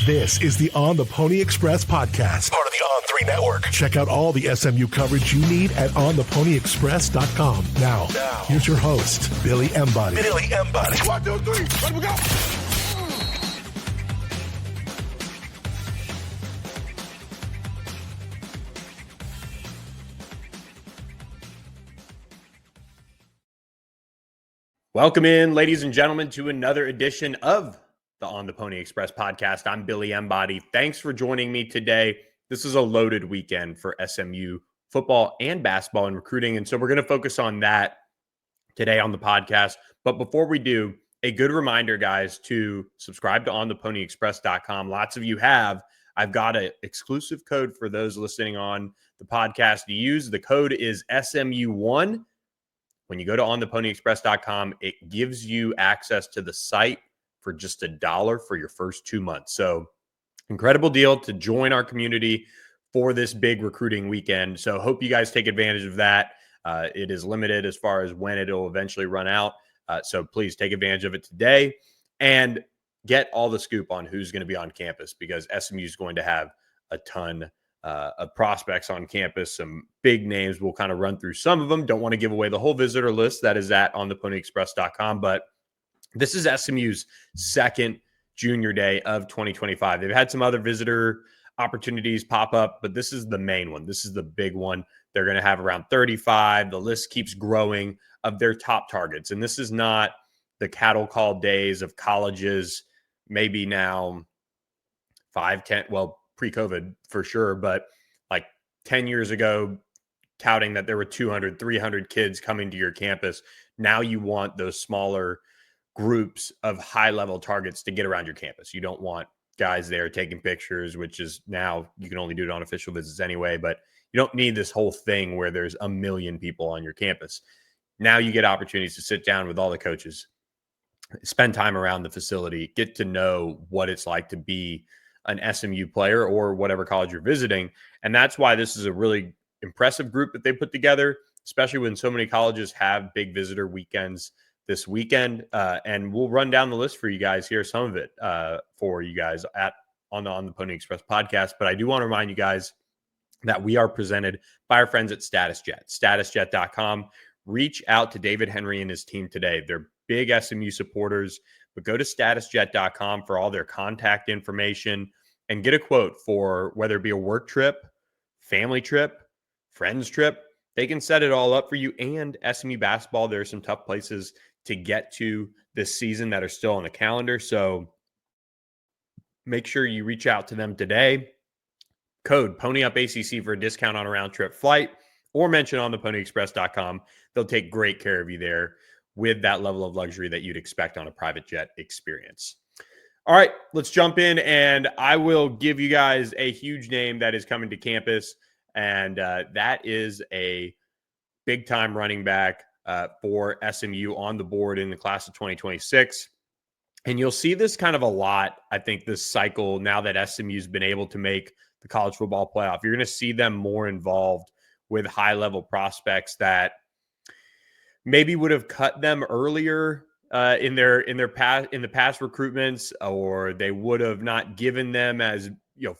This is the On the Pony Express podcast, part of the On3 network. Check out all the SMU coverage you need at ontheponyexpress.com. Now, here's your host, Billy Embody. Billy Embody. 1, 2, 3, let me go. Welcome in, ladies and gentlemen, to another edition of the On the Pony Express podcast. I'm Billy Embody. Thanks for joining me today. This is a loaded weekend for SMU football and basketball and recruiting, and so we're going to focus on that today on the podcast. But before we do, a good reminder, guys, to subscribe to ontheponyexpress.com. Lots of you have. I've got an exclusive code for those listening on the podcast to use. The code is SMU1. When you go to ontheponyexpress.com, it gives you access to the site for just $1 for your first 2 months. So incredible deal to join our community for this big recruiting weekend. So hope you guys take advantage of that. It is limited as far as when it'll eventually run out. So please take advantage of it today and get all the scoop on who's going to be on campus, because SMU is going to have a ton of prospects on campus, some big names. We'll kind of run through some of them. Don't want to give away the whole visitor list that is at ontheponyexpress.com, but this is SMU's second junior day of 2025. They've had some other visitor opportunities pop up, but this is the main one. This is the big one. They're going to have around 35. The list keeps growing of their top targets. And this is not the cattle call days of colleges, maybe now 5, 10, well, pre-COVID for sure, but like 10 years ago, touting that there were 200, 300 kids coming to your campus. Now you want those smaller groups of high-level targets to get around your campus. You don't want guys there taking pictures, which is now you can only do it on official visits anyway, but you don't need this whole thing where there's a million people on your campus. Now you get opportunities to sit down with all the coaches, spend time around the facility, get to know what it's like to be an SMU player or whatever college you're visiting. And that's why this is a really impressive group that they put together, especially when so many colleges have big visitor weekends this weekend. And we'll run down the list for you guys here, some of it for you guys on the Pony Express podcast. But I do want to remind you guys that we are presented by our friends at StatusJet, statusjet.com. Reach out to David Henry and his team today. They're big SMU supporters, but go to statusjet.com for all their contact information and get a quote for whether it be a work trip, family trip, friends trip. They can set it all up for you. And SMU basketball, there are some tough places to get to this season that are still on the calendar. So make sure you reach out to them today. Code PonyUpACC for a discount on a round trip flight, or mention on theponyexpress.com. They'll take great care of you there with that level of luxury that you'd expect on a private jet experience. All right, let's jump in, and I will give you guys a huge name that is coming to campus, and that is a big-time running back for SMU on the board in the class of 2026. And you'll see this kind of a lot, I think, this cycle now that SMU's been able to make the college football playoff. You're going to see them more involved with high-level prospects that maybe would have cut them earlier in the past recruitments, or they would have not given them as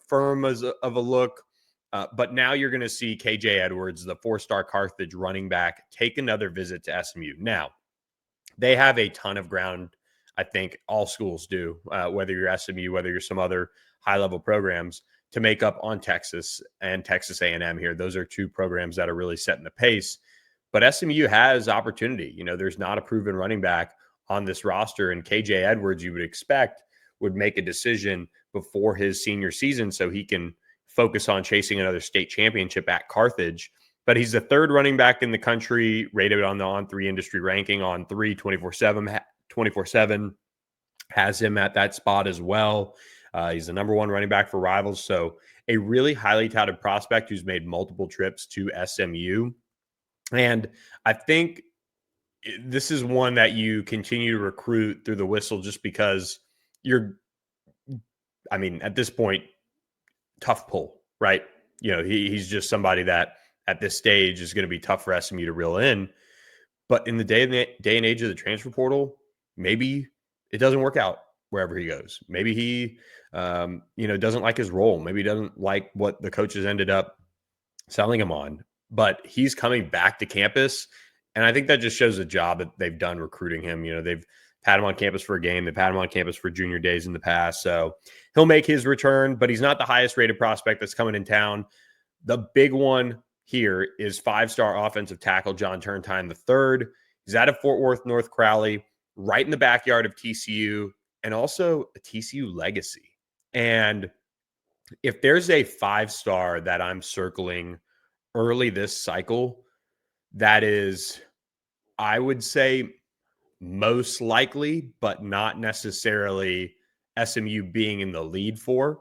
firm as of a look. But now you're going to see KJ Edwards, the 4-star Carthage running back, take another visit to SMU. Now, they have a ton of ground. I think all schools do, whether you're SMU, whether you're some other high-level programs, to make up on Texas and Texas A&M here. Those are two programs that are really setting the pace. But SMU has opportunity. There's not a proven running back on this roster, and KJ Edwards, you would expect, would make a decision before his senior season so he can focus on chasing another state championship at Carthage. But he's the third running back in the country, rated on the On3 industry ranking. On3 24/7 has him at that spot as well. He's the number one running back for Rivals. So a really highly touted prospect who's made multiple trips to SMU. And I think this is one that you continue to recruit through the whistle, just because at this point, tough pull, right? He's just somebody that at this stage is going to be tough for SMU to reel in. But in the day and age of the transfer portal, maybe it doesn't work out wherever he goes. Maybe he, doesn't like his role. Maybe he doesn't like what the coaches ended up selling him on, but he's coming back to campus. And I think that just shows the job that they've done recruiting him. They've had him on campus for a game. They've had him on campus for junior days in the past. So he'll make his return, but he's not the highest rated prospect that's coming in town. The big one here is 5-star offensive tackle John Turntine III. He's out of Fort Worth, North Crowley, right in the backyard of TCU, and also a TCU legacy. And if there's a 5-star that I'm circling early this cycle, that is, I would say, most likely, but not necessarily SMU being in the lead for,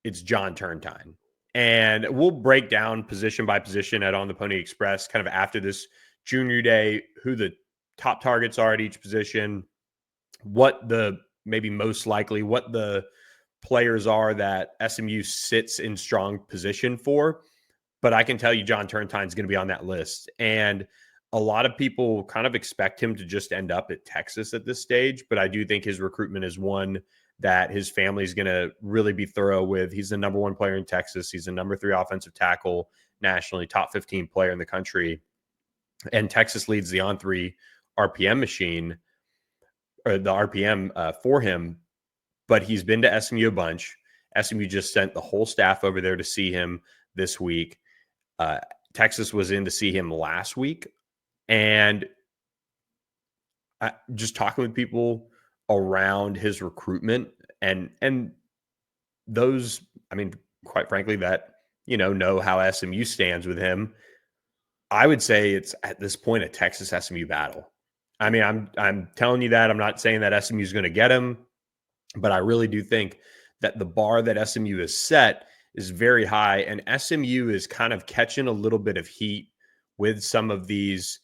it's John Turntine. And we'll break down position by position at On the Pony Express kind of after this junior day, who the top targets are at each position, what the maybe most likely, what the players are that SMU sits in strong position for. But I can tell you John Turntine is going to be on that list. And a lot of people kind of expect him to just end up at Texas at this stage. But I do think his recruitment is one that his family is going to really be thorough with. He's the number 1 player in Texas. He's the number 3 offensive tackle nationally, top 15 player in the country. And Texas leads the on-3 RPM machine, or the RPM for him. But he's been to SMU a bunch. SMU just sent the whole staff over there to see him this week. Texas was in to see him last week. And just talking with people around his recruitment and those, I mean, quite frankly, that, know how SMU stands with him, I would say it's at this point a Texas SMU battle. I mean, I'm telling you that. I'm not saying that SMU is going to get him, but I really do think that the bar that SMU has set is very high, and SMU is kind of catching a little bit of heat with some of these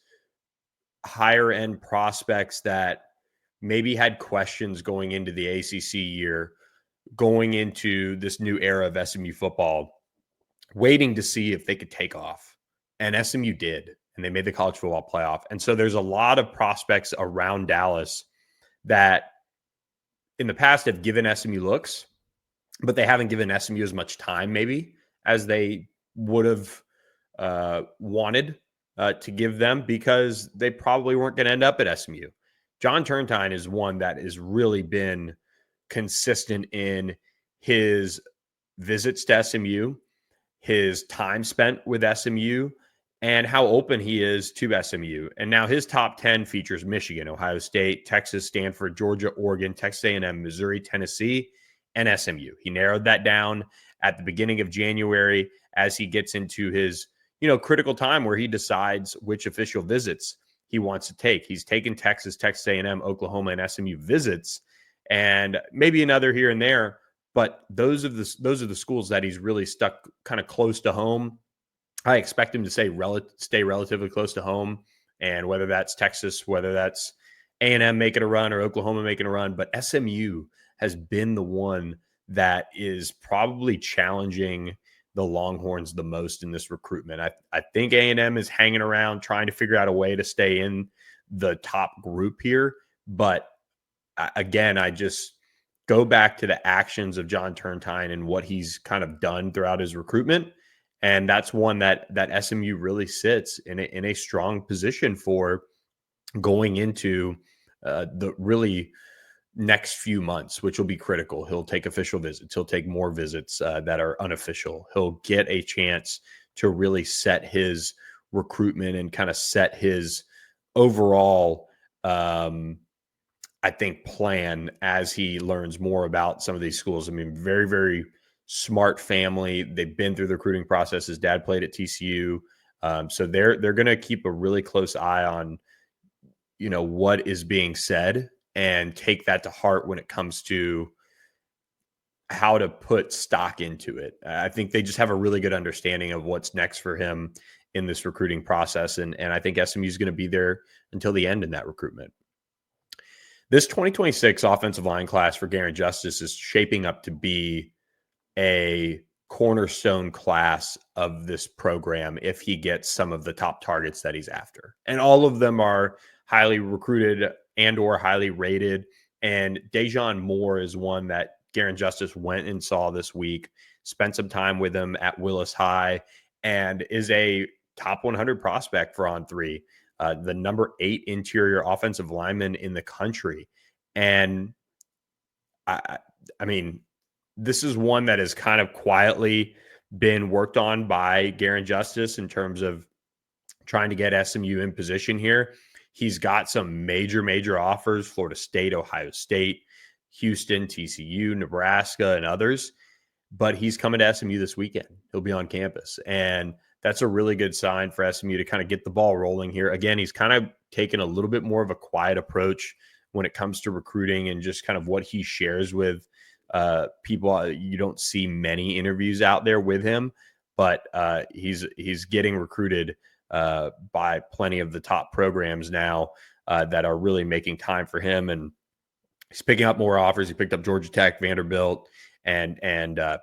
higher end prospects that maybe had questions going into the ACC year, going into this new era of SMU football, waiting to see if they could take off. And SMU did, and they made the college football playoff. And so there's a lot of prospects around Dallas that in the past have given SMU looks, but they haven't given SMU as much time maybe as they would have wanted to give them, because they probably weren't going to end up at SMU. John Turntine is one that has really been consistent in his visits to SMU, his time spent with SMU, and how open he is to SMU. And now his top 10 features Michigan, Ohio State, Texas, Stanford, Georgia, Oregon, Texas A&M, Missouri, Tennessee, and SMU. He narrowed that down at the beginning of January as he gets into his, critical time where he decides which official visits he wants to take. He's taken Texas, Texas A&M, Oklahoma, and SMU visits, and maybe another here and there. But those are the schools that he's really stuck kind of close to home. I expect him to stay relatively close to home, and whether that's Texas, whether that's A&M making a run or Oklahoma making a run, but SMU has been the one that is probably challenging the Longhorns the most in this recruitment. I think A&M is hanging around trying to figure out a way to stay in the top group here. But again, I just go back to the actions of John Turntine and what he's kind of done throughout his recruitment. And that's one that SMU really sits in a strong position for going into the really next few months, which will be critical. He'll take official visits. He'll take more visits that are unofficial. He'll get a chance to really set his recruitment and kind of set his overall, I think, plan as he learns more about some of these schools. I mean, very, very smart family. They've been through the recruiting process. His dad played at TCU. So they're going to keep a really close eye on, what is being said, and take that to heart when it comes to how to put stock into it. I think they just have a really good understanding of what's next for him in this recruiting process. And I think SMU is going to be there until the end in that recruitment. This 2026 offensive line class for Garen Justice is shaping up to be a cornerstone class of this program if he gets some of the top targets that he's after. And all of them are highly recruited and or highly rated. And Dejon Moore is one that Garen Justice went and saw this week, spent some time with him at Willis High, and is a top 100 prospect for On3, the number 8 interior offensive lineman in the country. And I mean, this is one that has kind of quietly been worked on by Garen Justice in terms of trying to get SMU in position here. He's got some major offers: Florida State, Ohio State, Houston, TCU, Nebraska, and others. But he's coming to SMU this weekend. He'll be on campus. And that's a really good sign for SMU to kind of get the ball rolling here. Again, he's kind of taken a little bit more of a quiet approach when it comes to recruiting and just kind of what he shares with people. You don't see many interviews out there with him, but he's getting recruited by plenty of the top programs now that are really making time for him. And he's picking up more offers. He picked up Georgia Tech, Vanderbilt, and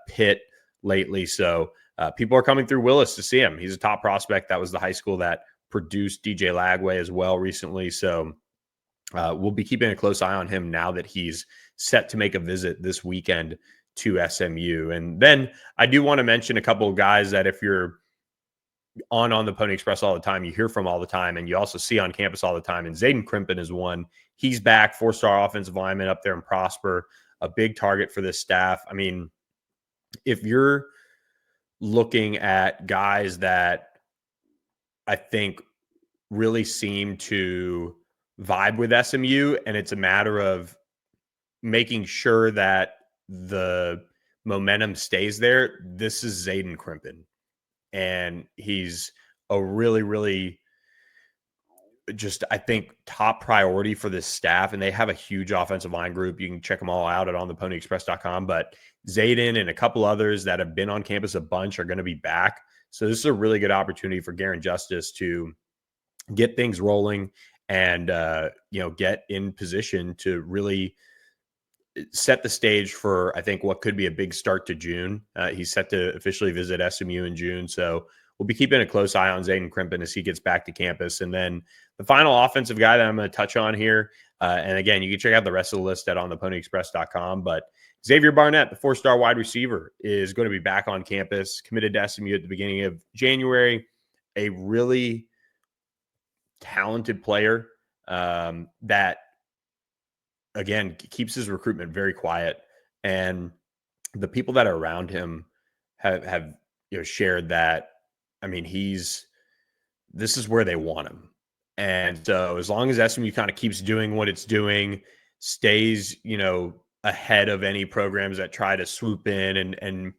Pitt lately. So people are coming through Willis to see him. He's a top prospect. That was the high school that produced DJ Lagway as well recently. So we'll be keeping a close eye on him now that he's set to make a visit this weekend to SMU. And then I do want to mention a couple of guys that if you're on the Pony Express all the time, you hear from all the time, and you also see on campus all the time. And Zayden Crimpin is one. He's back, 4-star offensive lineman up there in Prosper, a big target for this staff. I mean, if you're looking at guys that I think really seem to vibe with SMU, and it's a matter of making sure that the momentum stays there, this is Zayden Crimpin. And he's a really just, I think, top priority for this staff. And they have a huge offensive line group. You can check them all out at ontheponyexpress.com. But Zayden and a couple others that have been on campus a bunch are going to be back. So this is a really good opportunity for Garen Justice to get things rolling and, get in position to really set the stage for, I think, what could be a big start to June. He's set to officially visit SMU in June. So we'll be keeping a close eye on Zayden Crimpin as he gets back to campus. And then the final offensive guy that I'm going to touch on here, and again, you can check out the rest of the list at ontheponyexpress.com, but Xavier Barnett, the 4-star wide receiver, is going to be back on campus, committed to SMU at the beginning of January. A really talented player that, again, keeps his recruitment very quiet. And the people that are around him have shared that, I mean, this is where they want him. And so as long as SMU kind of keeps doing what it's doing, stays, ahead of any programs that try to swoop in and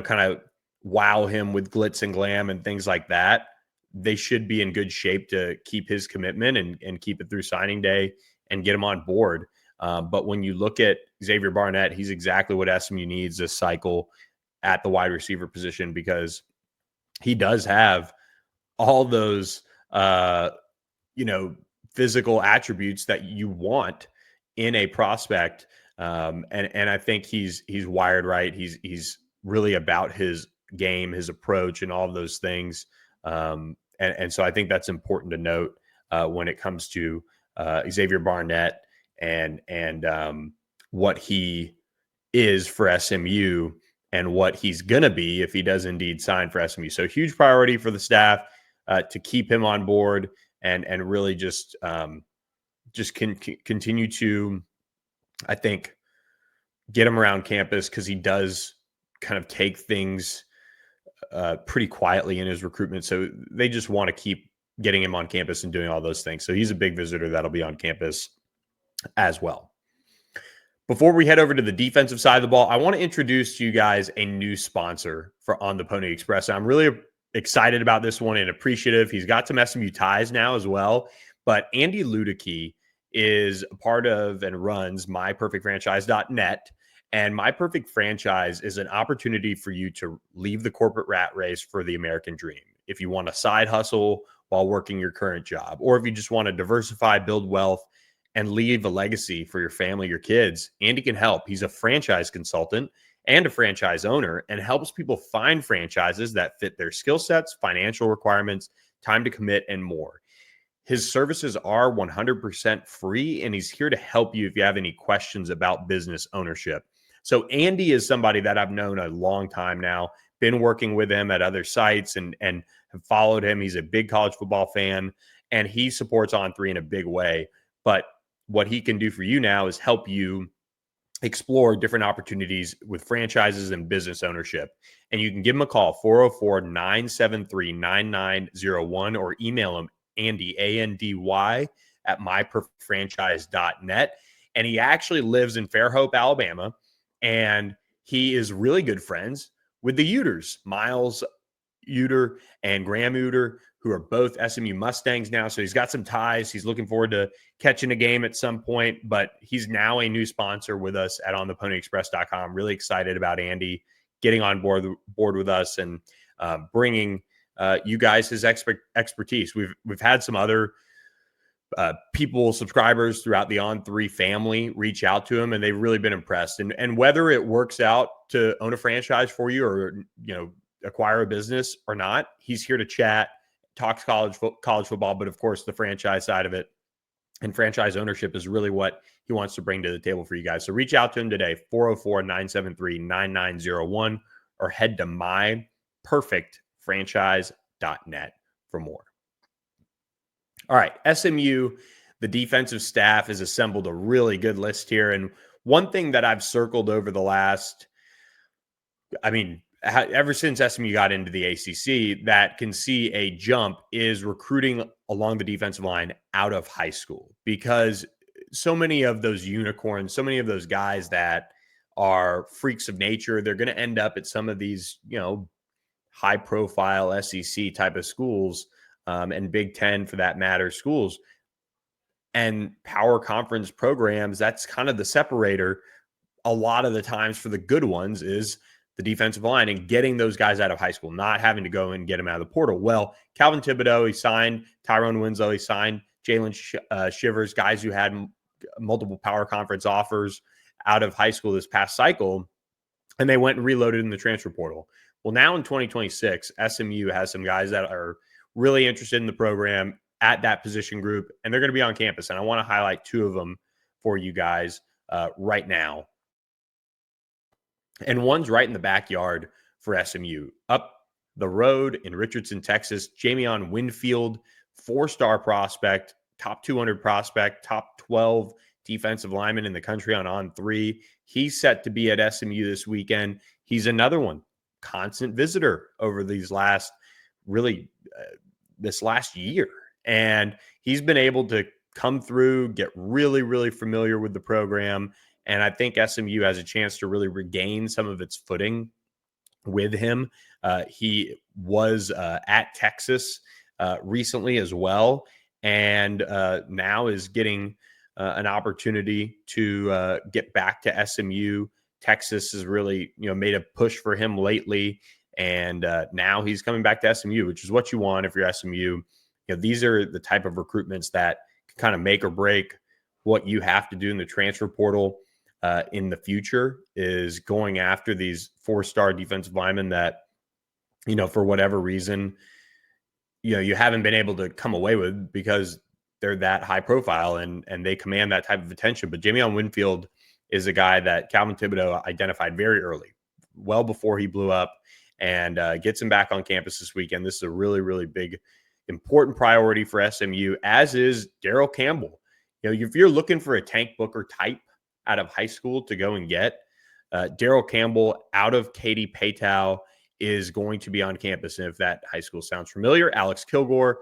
kind of wow him with glitz and glam and things like that, they should be in good shape to keep his commitment and keep it through signing day and get him on board. But when you look at Xavier Barnett, he's exactly what SMU needs this cycle at the wide receiver position, because he does have all those, physical attributes that you want in a prospect. And I think he's wired right. He's really about his game, his approach, and all of those things. And so I think that's important to note when it comes to Xavier Barnett and what he is for SMU and what he's going to be if he does indeed sign for SMU. So huge priority for the staff to keep him on board and really just continue to, I think, get him around campus, because he does kind of take things pretty quietly in his recruitment. So they just want to keep getting him on campus and doing all those things. So he's a big visitor that'll be on campus as well. Before we head over to the defensive side of the ball, I want to introduce to you guys a new sponsor for On the Pony Express. I'm really excited about this one and appreciative. He's got some SMU ties now as well, but Andy Ludicky is a part of and runs myperfectfranchise.net. And My Perfect Franchise is an opportunity for you to leave the corporate rat race for the American dream. If you want a side hustle while working your current job, or if you just want to diversify, build wealth, and leave a legacy for your family, your kids, Andy can help. He's a franchise consultant and a franchise owner, and helps people find franchises that fit their skill sets, financial requirements, time to commit, and more. His services are 100% free, and he's here to help you if you have any questions about business ownership. So Andy is somebody that I've known a long time now, been working with him at other sites and have followed him. He's a big college football fan, and he supports On3 in a big way. But what he can do for you now is help you explore different opportunities with franchises and business ownership. And you can give him a call, 404-973-9901, or email him, Andy, A-N-D-Y, at myperfectfranchise.net. And he actually lives in Fairhope, Alabama, and he is really good friends with the Uters, Miles Uter and Graham Uter, who are both SMU Mustangs now. So he's got some ties. He's looking forward to catching a game at some point, but he's now a new sponsor with us at ontheponyexpress.com. Really excited about Andy getting on board with us and bringing you guys his expertise. We've had some other people, subscribers throughout the On3 family reach out to him, and they've really been impressed. And whether it works out to own a franchise for you or, acquire a business or not, he's here to chat, talks college football, but of course the franchise side of it and franchise ownership is really what he wants to bring to the table for you guys. So reach out to him today, 404-973-9901, or head to myperfectfranchise.net for more. All right, SMU, the defensive staff has assembled a really good list here. And one thing that I've circled over the last, ever since SMU got into the ACC, that can see a jump is recruiting along the defensive line out of high school, because so many of those unicorns, so many of those guys that are freaks of nature, they're going to end up at some of these, high profile SEC type of schools, and Big Ten for that matter schools and power conference programs. That's kind of the separator a lot of the times for the good ones is the defensive line and getting those guys out of high school, not having to go and get them out of the portal. Well, Calvin Thibodeau, he signed Tyrone Winslow, he signed Jalen Shivers, guys who had multiple power conference offers out of high school this past cycle, and they went and reloaded in the transfer portal. Well, now in 2026, SMU has some guys that are really interested in the program at that position group, and they're going to be on campus. And I want to highlight two of them for you guys right now. And one's right in the backyard for SMU. Up the road in Richardson, Texas, Jamion Winfield, 4-star prospect, top 200 prospect, top 12 defensive lineman in the country on 3. He's set to be at SMU this weekend. He's another one, constant visitor over these last, this last year. And he's been able to come through, get really, really familiar with the program. And I think SMU has a chance to really regain some of its footing with him. He was at Texas recently as well, and now is getting an opportunity to get back to SMU. Texas has really, made a push for him lately, and now he's coming back to SMU, which is what you want if you're SMU. These are the type of recruitments that can kind of make or break what you have to do in the transfer portal in the future, is going after these 4-star defensive linemen that, for whatever reason, you haven't been able to come away with because they're that high profile and they command that type of attention. But Jamion Winfield is a guy that Calvin Thibodeau identified very early, well before he blew up, and gets him back on campus this weekend. This is a really, really big, important priority for SMU, as is Darrell Campbell. If you're looking for a Tank Booker type out of high school to go and get, Darrell Campbell out of Katy Paytow is going to be on campus. And if that high school sounds familiar, Alex Kilgore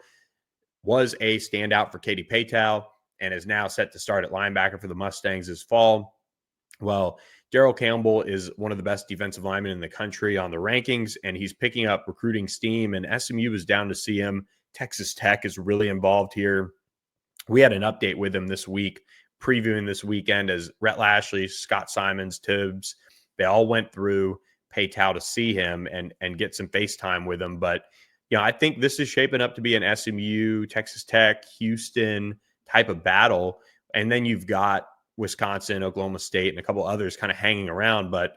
was a standout for Katy Paytow and is now set to start at linebacker for the Mustangs this fall. Well, Darrell Campbell is one of the best defensive linemen in the country on the rankings, and he's picking up recruiting steam, and SMU is down to see him. Texas Tech is really involved here. We had an update with him this week, previewing this weekend, as Rhett, Lashlee, Scott Simons, Tibbs, they all went through Paytow to see him and get some FaceTime with him. But, I think this is shaping up to be an SMU, Texas Tech, Houston type of battle. And then you've got Wisconsin, Oklahoma State, and a couple others kind of hanging around. But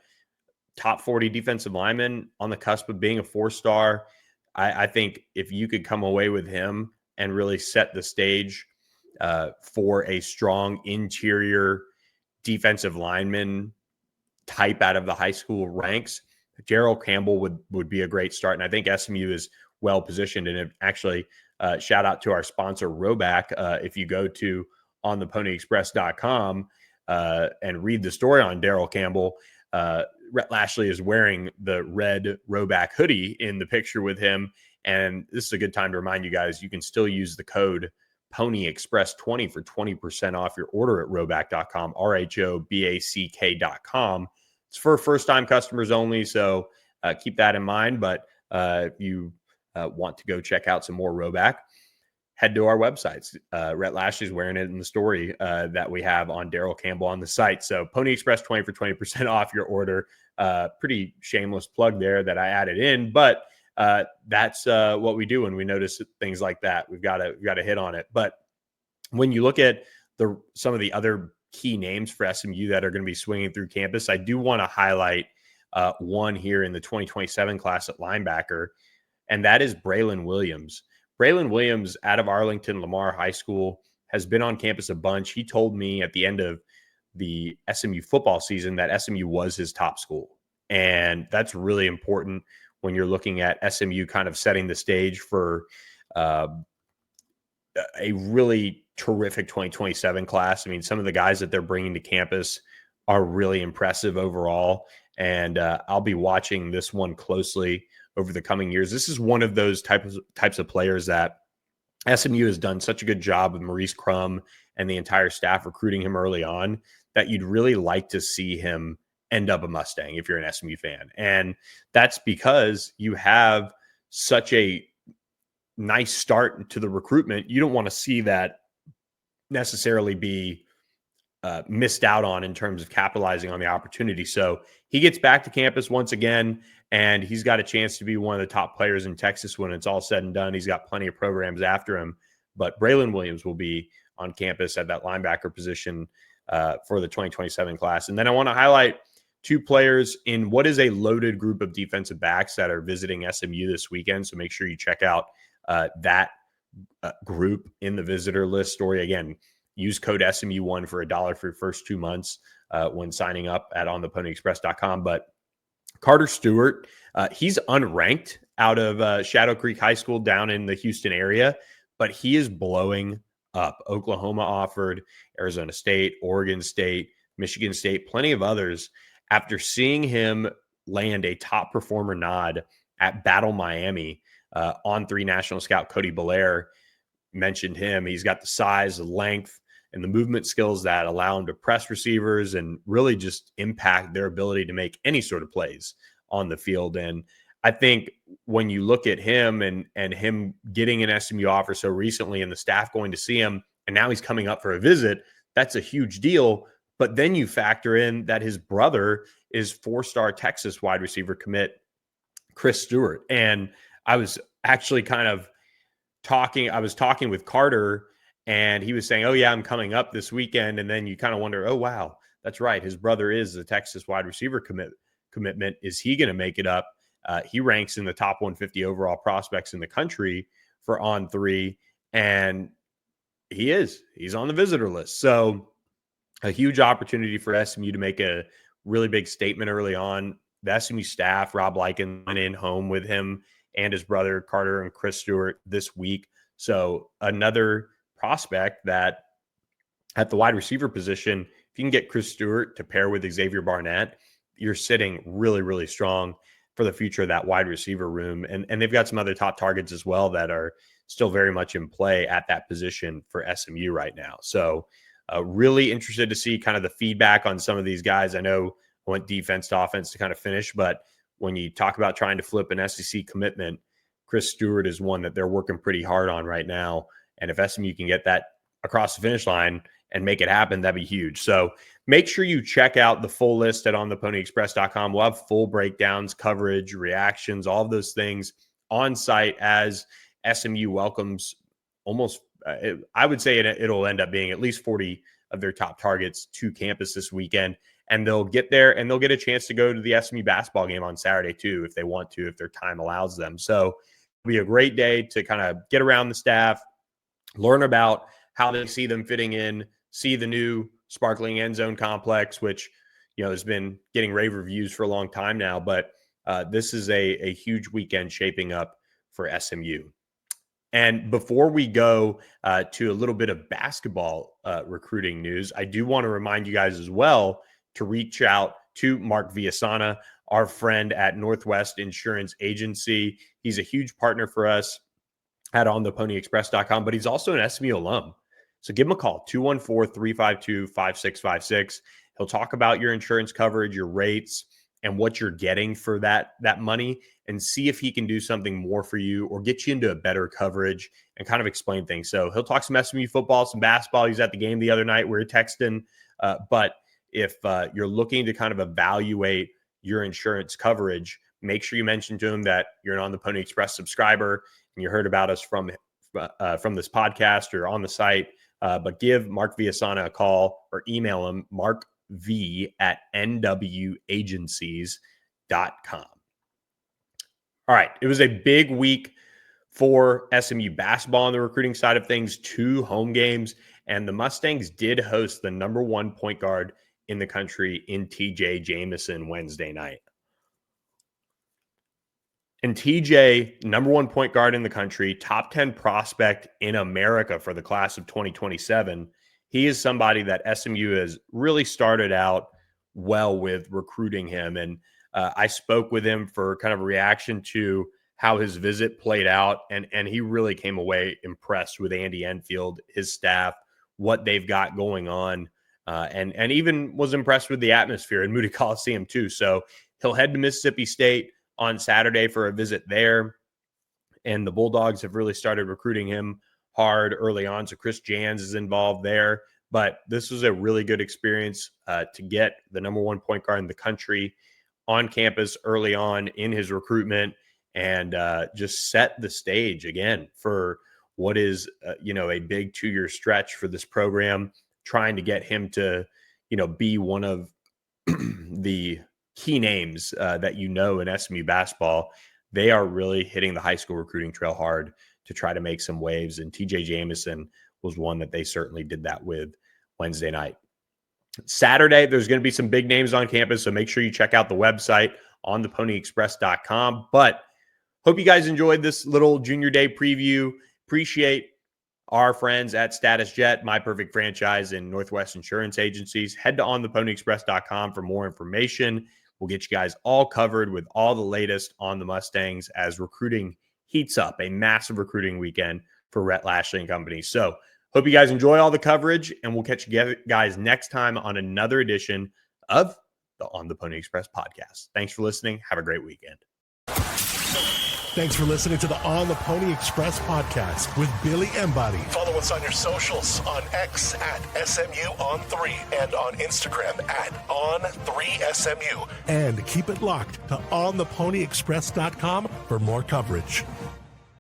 top 40 defensive lineman on the cusp of being a 4-star. I think if you could come away with him and really set the stage for a strong interior defensive lineman type out of the high school ranks. Daryl Campbell would be a great start. And I think SMU is well positioned. And actually, shout out to our sponsor, Roback. If you go to ontheponyexpress.com and read the story on Daryl Campbell, Rhett Lashlee is wearing the red Roback hoodie in the picture with him. And this is a good time to remind you guys, you can still use the code PonyExpress20 for 20% off your order at roback.com, RHOBACK.com. It's for first-time customers only, so keep that in mind. But if you want to go check out some more Roback, head to our websites. Rhett Lashlee is wearing it in the story that we have on Daryl Campbell on the site. So Pony Express 20 for 20% off your order. Pretty shameless plug there that I added in, but that's what we do when we notice things like that. We've got to hit on it. But when you look at some of the other key names for SMU that are going to be swinging through campus, I do want to highlight one here in the 2027 class at linebacker, and that is Braylon Williams. Braylon Williams out of Arlington Lamar High School has been on campus a bunch. He told me at the end of the SMU football season that SMU was his top school. And that's really important when you're looking at SMU kind of setting the stage for a really terrific 2027 class. I mean, some of the guys that they're bringing to campus are really impressive overall. And I'll be watching this one closely over the coming years. This is one of those types of players that SMU has done such a good job with Maurice Crum and the entire staff recruiting him early on that you'd really like to see him end up a Mustang if you're an SMU fan. And that's because you have such a nice start to the recruitment. You don't want to see that necessarily be missed out on in terms of capitalizing on the opportunity. So he gets back to campus once again, and he's got a chance to be one of the top players in Texas when it's all said and done. He's got plenty of programs after him, but Braylon Williams will be on campus at that linebacker position for the 2027 class. And then I want to highlight two players in what is a loaded group of defensive backs that are visiting SMU this weekend. So make sure you check out that group in the visitor list story. Again, use code SMU1 for $1 for your first 2 months when signing up at ontheponyexpress.com. But Carter Stewart, he's unranked out of Shadow Creek High School down in the Houston area, but he is blowing up. Oklahoma offered, Arizona State, Oregon State, Michigan State, plenty of others. After seeing him land a top performer nod at Battle Miami, On3 National Scout Cody Belair mentioned him. He's got the size, the length, and the movement skills that allow him to press receivers and really just impact their ability to make any sort of plays on the field. And I think when you look at him and him getting an SMU offer so recently and the staff going to see him, and now he's coming up for a visit, that's a huge deal. But then you factor in that his brother is 4-star Texas wide receiver commit Chris Stewart. And I was actually talking with Carter, and he was saying, oh yeah, I'm coming up this weekend. And then you kind of wonder, oh wow, that's right, his brother is the Texas wide receiver commitment. Is he going to make it up? He ranks in the top 150 overall prospects in the country for On3, and he's on the visitor list. So a huge opportunity for SMU to make a really big statement early on. The SMU staff, Rob Lyken, went in home with him and his brother Carter and Chris Stewart this week. So another prospect that at the wide receiver position, if you can get Chris Stewart to pair with Xavier Barnett, you're sitting really, really strong for the future of that wide receiver room. And they've got some other top targets as well that are still very much in play at that position for SMU right now. So really interested to see kind of the feedback on some of these guys. I know I went defense to offense to kind of finish, but when you talk about trying to flip an SEC commitment, Chris Stewart is one that they're working pretty hard on right now. And if SMU can get that across the finish line and make it happen, that'd be huge. So make sure you check out the full list at ontheponyexpress.com. We'll have full breakdowns, coverage, reactions, all of those things on site as SMU welcomes almost, I would say it'll end up being at least 40 of their top targets to campus this weekend. And they'll get there and they'll get a chance to go to the SMU basketball game on Saturday too, if they want to, if their time allows them. So it'll be a great day to kind of get around the staff, learn about how they see them fitting in, see the new sparkling end zone complex, which, has been getting rave reviews for a long time now. But this is a huge weekend shaping up for SMU. And before we go to a little bit of basketball recruiting news, I do want to remind you guys as well to reach out to Mark Villasana, our friend at Northwest Insurance Agency. He's a huge partner for us at ontheponyexpress.com, but he's also an SMU alum. So give him a call, 214-352-5656. He'll talk about your insurance coverage, your rates, and what you're getting for that money, and see if he can do something more for you or get you into a better coverage and kind of explain things. So he'll talk some SMU football, some basketball. He was at the game the other night. We were texting. But if you're looking to kind of evaluate your insurance coverage, make sure you mention to him that you're an On the Pony Express subscriber and you heard about us from this podcast or on the site. But give Mark Villasana a call or email him, markv@nwagencies.com. All right. It was a big week for SMU basketball on the recruiting side of things, 2 home games, and the Mustangs did host the number 1 point guard in the country in TJ Jamison Wednesday night. And TJ, number 1 point guard in the country, top 10 prospect in America for the class of 2027. He is somebody that SMU has really started out well with recruiting him. And I spoke with him for kind of a reaction to how his visit played out. And he really came away impressed with Andy Enfield, his staff, what they've got going on, and even was impressed with the atmosphere in Moody Coliseum too. So he'll head to Mississippi State on Saturday for a visit there. And the Bulldogs have really started recruiting him hard early on. So Chris Jans is involved there. But this was a really good experience to get the number 1 point guard in the country on campus early on in his recruitment, and just set the stage again for what is, a big 2-year stretch for this program, trying to get him to, be one of the key names that in SMU basketball. They are really hitting the high school recruiting trail hard to try to make some waves, and TJ Jamison was one that they certainly did that with Wednesday night. Saturday, there's going to be some big names on campus, so make sure you check out the website on theponyexpress.com. But hope you guys enjoyed this little junior day preview. Appreciate our friends at Status Jet, my perfect franchise in Northwest Insurance Agencies. Head to ontheponyexpress.com for more information. We'll get you guys all covered with all the latest on the Mustangs as recruiting heats up, a massive recruiting weekend for Rhett, Lashlee and company. So hope you guys enjoy all the coverage, and we'll catch you guys next time on another edition of the On the Pony Express podcast. Thanks for listening. Have a great weekend. Thanks for listening to the On the Pony Express podcast with Billy Embody. Follow us on your socials on X at SMU on 3 and on Instagram at on3SMU. And keep it locked to ontheponyexpress.com for more coverage.